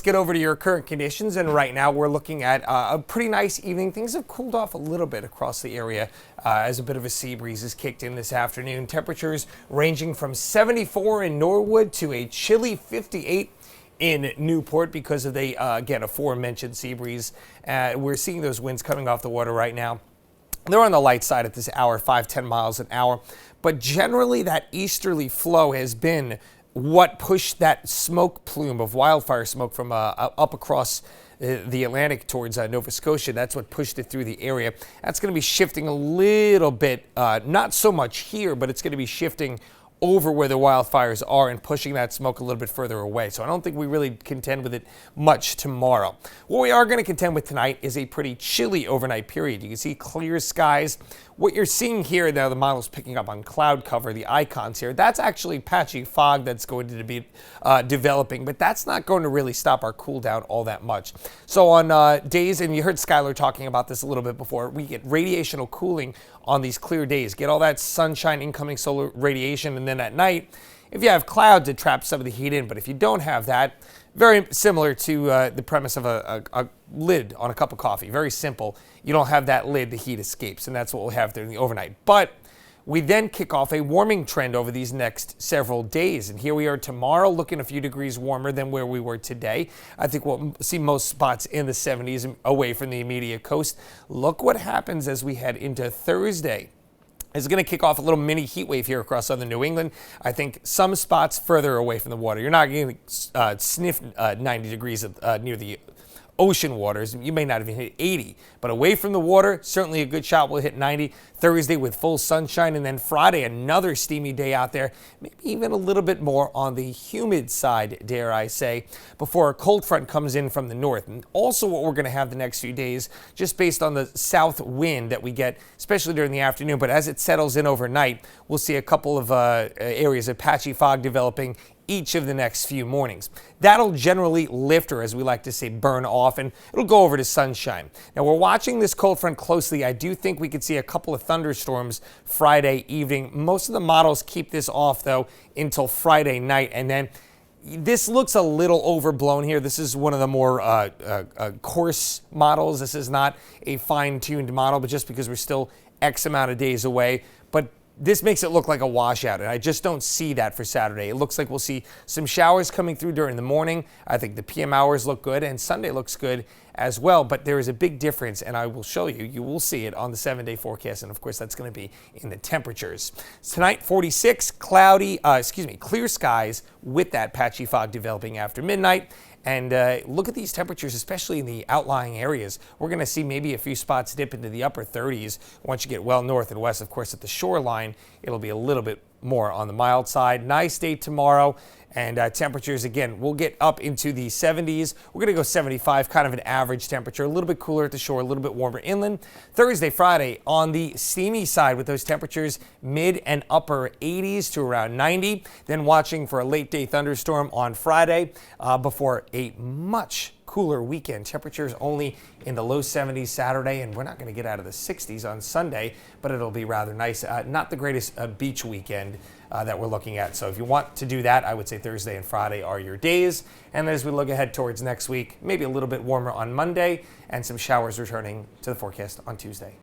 get over to your current conditions, and right now we're looking at a pretty nice evening. Things have cooled off a little bit across the area as a bit of a sea breeze has kicked in this afternoon. Temperatures ranging from 74 in Norwood to a chilly 58 in Newport because of the, again, aforementioned sea breeze. We're seeing those winds coming off the water right now. They're on the light side at this hour, 5-10 miles an hour. But generally, that easterly flow has been what pushed that smoke plume of wildfire smoke from up across the Atlantic towards Nova Scotia. That's what pushed it through the area. That's going to be shifting a little bit, not so much here, but it's going to be shifting over where the wildfires are and pushing that smoke a little bit further away. So I don't think we really contend with it much tomorrow. What we are going to contend with tonight is a pretty chilly overnight period. You can see clear skies. What you're seeing here now, the model's picking up on cloud cover, the icons here, that's actually patchy fog that's going to be developing, but that's not going to really stop our cool down all that much. So on days, and you heard Skylar talking about this a little bit before, we get radiational cooling on these clear days. Get all that sunshine, incoming solar radiation, and then at night, if you have clouds, it traps some of the heat in. But if you don't have that, very similar to the premise of a lid on a cup of coffee. Very simple. You don't have that lid, the heat escapes, and that's what we'll have during the overnight. But we then kick off a warming trend over these next several days. And here we are tomorrow, looking a few degrees warmer than where we were today. I think we'll see most spots in the 70s away from the immediate coast. Look what happens as we head into Thursday. It's going to kick off a little mini heat wave here across southern New England. I think some spots further away from the water. You're not going to sniff 90 degrees near the ocean waters. You may not even hit 80, but away from the water, certainly a good shot. We'll hit 90 Thursday with full sunshine, and then Friday, another steamy day out there, maybe even a little bit more on the humid side, dare I say, before a cold front comes in from the north. And also what we're going to have the next few days, just based on the south wind that we get, especially during the afternoon, but as it settles in overnight, we'll see a couple of areas of patchy fog developing each of the next few mornings. That'll generally lift, or as we like to say, burn off, and it'll go over to sunshine. Now, we're watching this cold front closely. I do think we could see a couple of thunderstorms Friday evening. Most of the models keep this off, though, until Friday night, and then this looks a little overblown here. This is one of the more coarse models. This is not a fine-tuned model, but just because we're still X amount of days away. But this makes it look like a washout, and I just don't see that for Saturday. It looks like we'll see some showers coming through during the morning. I think the PM hours look good, and Sunday looks good as well, but there is a big difference, and I will show you. You will see it on the 7-day forecast, and of course that's going to be in the temperatures. Tonight, 46, clear skies with that patchy fog developing after midnight. And look at these temperatures, especially in the outlying areas. We're going to see maybe a few spots dip into the upper 30s once you get well north and west. Of course, at the shoreline, it'll be a little bit more on the mild side. Nice day tomorrow. And temperatures, again, we'll get up into the 70s. We're going to go 75, kind of an average temperature. A little bit cooler at the shore, a little bit warmer inland. Thursday, Friday, on the steamy side with those temperatures, mid and upper 80s to around 90. Then watching for a late day thunderstorm on Friday before a much cooler weekend. Temperatures only in the low 70s Saturday, and we're not going to get out of the 60s on Sunday, but it'll be rather nice. Not the greatest beach weekend that we're looking at. So if you want to do that, I would say Thursday and Friday are your days. And as we look ahead towards next week, maybe a little bit warmer on Monday and some showers returning to the forecast on Tuesday.